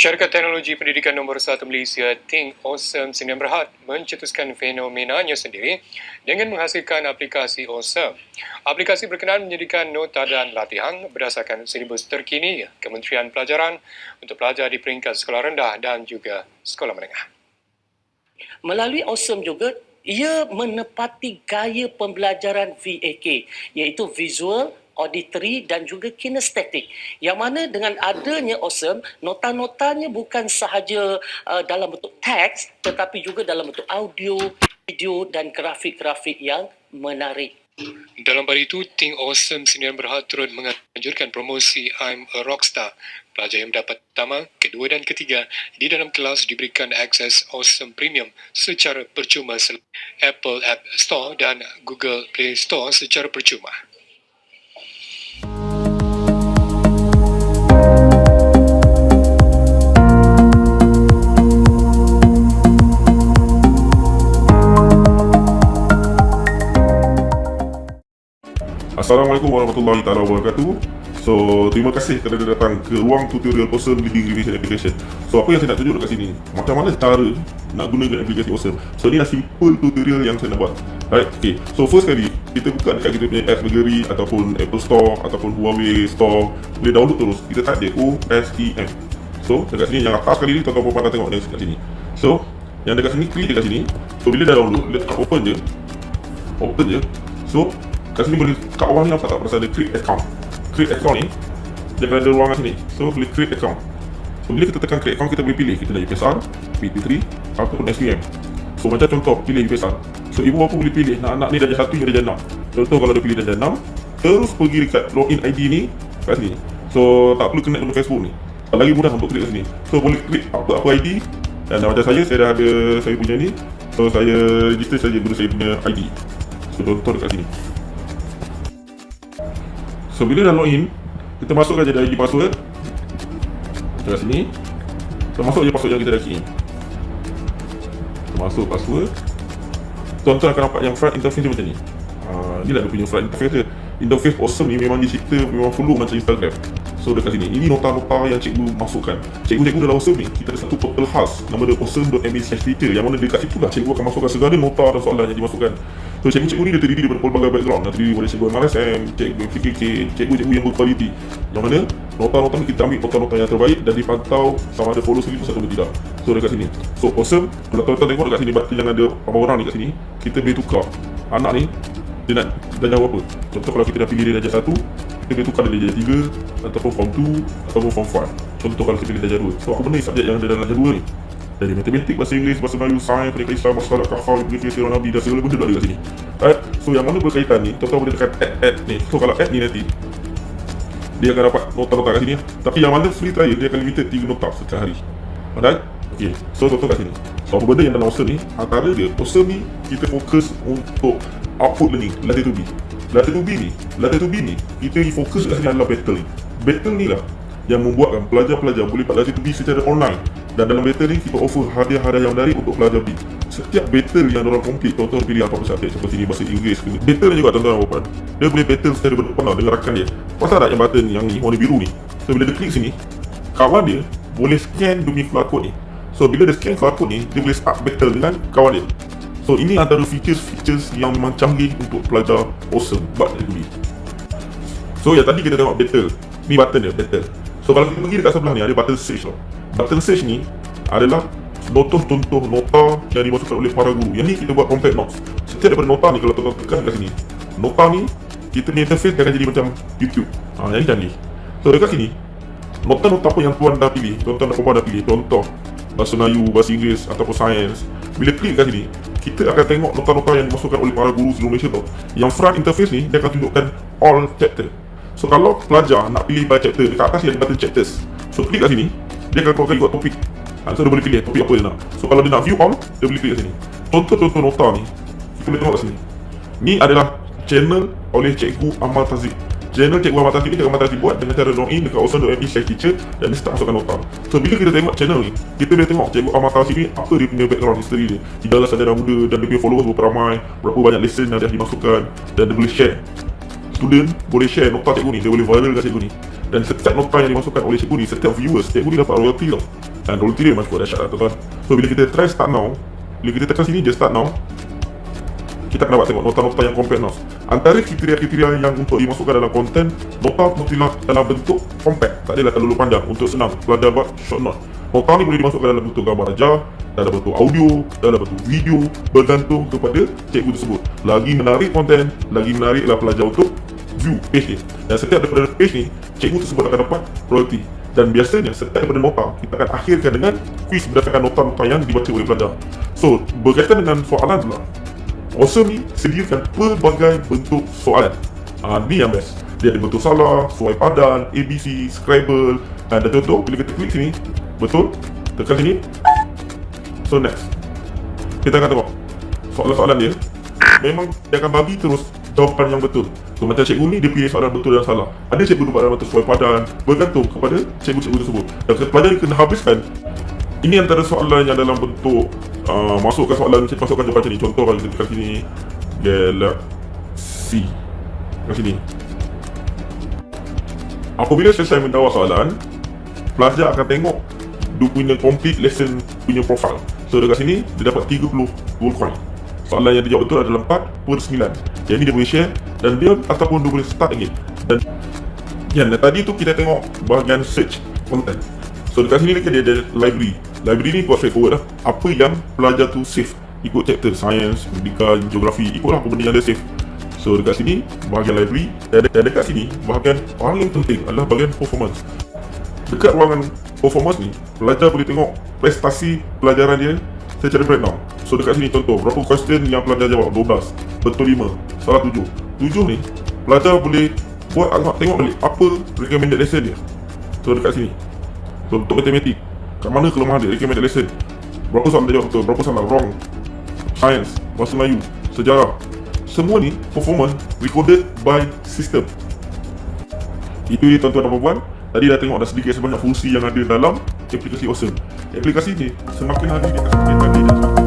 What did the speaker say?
Syarikat Teknologi Pendidikan nombor 1 Malaysia, Think Awesome Sdn Bhd mencetuskan fenomenanya sendiri dengan menghasilkan aplikasi Awesome. Aplikasi berkenaan menyediakan nota dan latihan berdasarkan silibus terkini Kementerian Pelajaran untuk pelajar di peringkat sekolah rendah dan juga sekolah menengah. Melalui Awesome juga, ia menepati gaya pembelajaran VAK, iaitu Visual, Auditory dan juga Kinestetik. Yang mana dengan adanya Awesome, nota-notanya bukan sahaja dalam bentuk teks tetapi juga dalam bentuk audio, video dan grafik-grafik yang menarik. Dalam pada itu, Think Awesome Sdn Bhd turut menganjurkan promosi I'm a Rockstar. Pelajar yang mendapat pertama, kedua dan ketiga di dalam kelas diberikan akses Awesome Premium secara percuma Apple App Store dan Google Play Store secara percuma. Assalamualaikum warahmatullahi taala wabarakatuh. So, terima kasih kerana datang ke ruang tutorial Awesome Leading Revision Application. So, apa yang saya nak tunjuk dekat sini, macam mana cara nak gunakan aplikasi Awesome. So, ni adalah simple tutorial yang saya nak buat. Right, okay. So, first kali, kita buka dekat kita punya apps negeri ataupun Apple Store ataupun Huawei Store. Boleh download terus. Kita type dia OSEM. So, dekat sini yang atas kali ni, tuan-tuan pandang tengok dekat sini. So, yang dekat sini, klik dekat sini. So, bila dah download, letak open je. Open je. So, kat sini boleh, kat bawah ni nampak tak pasal ada create account. Create account ni dia akan ada ruangan sini. So boleh create account. So bila kita tekan create account, kita boleh pilih kita nak UPSR, PT3 ataupun SPM. So macam contoh pilih UPSR. So ibu bapa boleh pilih nak anak ni darjah 1 hingga darjah 6. Contoh kalau dia pilih darjah 6, terus pergi dekat login ID ni kat sini. So tak perlu connect dengan Facebook ni. Lagi mudah untuk klik kat sini. So boleh klik apa ID. Dan macam saya dah ada saya punya ni. So saya register saja guna saya punya ID. So contoh dekat sini. So bila dah login, kita masukkan je ID password dekat sini. So masuk je password yang kita dah key in. So masuk password. Tuan-tuan akan nampak yang front interface dia macam ni. Inilah dia punya front interface dia. Interface Awesome ni memang dicipta memang follow macam Instagram. So dekat sini, ini nota-nota yang cikgu masukkan. Cikgu-cikgu dalam Awesome ni, kita ada satu portal khas nama dia awesome.me/teacher, yang mana dekat situ lah cikgu akan masukkan segala nota dan soalan yang dimasukkan. So cikgu-cikgu ni dia terdiri daripada pelbagai background. Dia terdiri daripada cikgu MRSM, cikgu PKK, cikgu-cikgu yang berkualiti. Yang mana nota-nota ni kita ambil nota-nota yang terbaik dan dipantau sama ada follow silibus atau tidak. So dekat sini. So Awesome, kalau tuan-tuan tengok dekat sini button yang ada apa orang ni kat sini, kita boleh tukar anak ni dia nak darjah berapa. Contoh kalau kita dah pilih dia darjah 1, kita boleh tukar dia darjah 3 ataupun form 2 ataupun form 5. Contoh kalau kita pilih darjah 2. So apa benda subjek yang ada dalam darjah 2 ni? Dari matematik, bahasa Inggeris, bahasa Melayu, sains, pendidikan Islam, masalah kafal, geografi, sirah Nabi dan segala benda ada kat sini. Right? So yang mana berkaitan ni, tuan-tuan boleh tekan add ni. So kalau add ni nanti, dia akan dapat nota-nota kat sini. Tapi yang mana free trial, dia akan limited 3 nota setiap hari. Alright? Okay, so tuan-tuan kat sini. So apa benda yang dalam Awesome ni, antara dia, Awesome ni kita fokus untuk output learning, lattice to be. Lattice to be ni, kita fokus kat sini adalah battle. Battle ni lah yang membuatkan pelajar-pelajar boleh buat lattice to be secara online. Dan dalam battle ni, kita offer hadiah-hadiah yang menarik untuk pelajar B. Setiap battle yang diorang complete, tuan-tuan pilih apa subjek seperti ni, bahasa Inggeris ke. Battle ni juga tuan-tuan dan puan, dia boleh battle secara berdepan dengan rakan dia. Pasal tak yang button yang ni, warna biru ni. So bila dia klik sini, kawan dia boleh scan demi QR code ni. So bila dia scan QR code ni, dia boleh start battle dengan kawan dia. So ini antara features yang memang canggih untuk pelajar Awesome buat dari. So yang tadi kita tengok battle, ni button dia, battle. So kalau kita pergi dekat sebelah ni, ada button search tau. Button search ni adalah contoh-contoh nota yang dimasukkan oleh para guru. Yang ni kita buat compact notes. Setiap daripada nota ni, kalau tuan-tuan tekan dekat sini, nota ni, kita punya interface dia akan jadi macam YouTube. Yang ni canggih. So dekat sini, nota-nota apa yang tuan dah pilih, tuan-tuan dan puan dah pilih, contoh bahasa Melayu, bahasa Inggeris ataupun sains. Bila klik kat sini, kita akan tengok nota-nota yang dimasukkan oleh para guru seluruh Malaysia tau. Yang front interface ni, dia akan tunjukkan all chapter. So kalau pelajar nak pilih by chapter, dekat atas dia ada button chapters. So klik kat sini, dia akan keluarkan ikut topik. So dia boleh pilih topik apa dia nak. So kalau dia nak view all, dia boleh klik kat sini. Contoh-contoh nota ni, kita boleh tengok kat sini. Ni adalah channel oleh Cikgu Amal Tazik. Channel Cikgu Amal Tazik ni, Cikgu Amal Tazik buat dengan cara login dekat awesome.me/teacher dan dia start masukkan nota. So bila kita tengok channel ni, kita boleh tengok Cikgu Amal Tazik ni apa dia punya background history dia. Dia adalah saudara muda dan dia punya followers berapa ramai, berapa banyak lesson yang dah dimasukkan, dan dia boleh share. Student boleh share nota cikgu ni, dia boleh viral kat cikgu ni. Dan setiap nota yang dimasukkan oleh cikgu ni, setiap viewers, cikgu ni dapat royalty tau. Dan roll 3 memang cukup dahsyat lah tuan-tuan. So bila kita try start now, bila kita tekan sini je start now, kita akan dapat tengok nota-nota yang compact now. Antara kriteria-kriteria yang untuk dimasukkan dalam konten, nota mestilah dalam bentuk compact, tak adalah terlalu panjang untuk senang pelajar buat short note. Nota ni boleh dimasukkan dalam bentuk gambar ajar, dalam bentuk audio, dalam bentuk video, bergantung kepada cikgu tersebut. Lagi menarik konten, lagi menariklah pelajar untuk view page ni. Dan setiap daripada page ni, cikgu tersebut akan dapat royalty. Dan biasanya setiap daripada nota kita akan akhirkan dengan quiz berdasarkan nota-nota yang dibaca oleh pelajar. So berkaitan dengan soalan pula, Awesome ni sediakan pelbagai bentuk soalan. Ni yang best. Dia ada bentuk salah, suai padan, ABC, Scrabble. Dan contoh bila kita klik sini, betul, tekan sini. So next, kita akan tengok soalan-soalan dia. Memang dia akan bagi terus jawapan yang betul. So macam cikgu ni dia pilih soalan betul dan salah. Ada cikgu dapat dalam bentuk suai padan, bergantung kepada cikgu-cikgu tersebut. Dan pelajar ni kena habiskan. Ini antara soalan yang dalam bentuk masukkan soalan, masukkan jawapan macam ni. Contoh kalau kita tekan sini, Galaxy, kat sini. Apabila selesai menjawab soalan, pelajar akan tengok dia punya complete lesson punya profile. So dekat sini dia dapat 30 gold coin. Soalan yang dia jawab betul adalah 4/9. Jadi dia boleh share dan dia ataupun dia boleh start again. Dan yang tadi tu kita tengok bahagian search content. So dekat sini dia ada library. Library ni buat straightforward lah. Apa yang pelajar tu save ikut chapter science, medical, geografi, ikutlah apa benda yang dia save. So dekat sini bahagian library, dan dekat sini bahagian paling penting adalah bahagian performance. Dekat ruangan performance ni, pelajar boleh tengok prestasi pelajaran dia secara breakdown. So dekat sini contoh, berapa question yang pelajar jawab? 12, betul 5, salah 7. 7 ni, pelajar boleh buat tengok balik apa recommended lesson dia. So dekat sini. So untuk matematik, kat mana kelemahan dia, recommended lesson. Berapa soalan dia jawab betul, berapa salah, wrong. Science, bahasa Melayu, sejarah. Semua ni performance recorded by system. Itu dia tuan-tuan dan puan-puan. Tadi dah tengok dah sedikit sebanyak fungsi yang ada dalam aplikasi Awesome. Aplikasi ni semakin hari dia akan semakin canggih dan semakin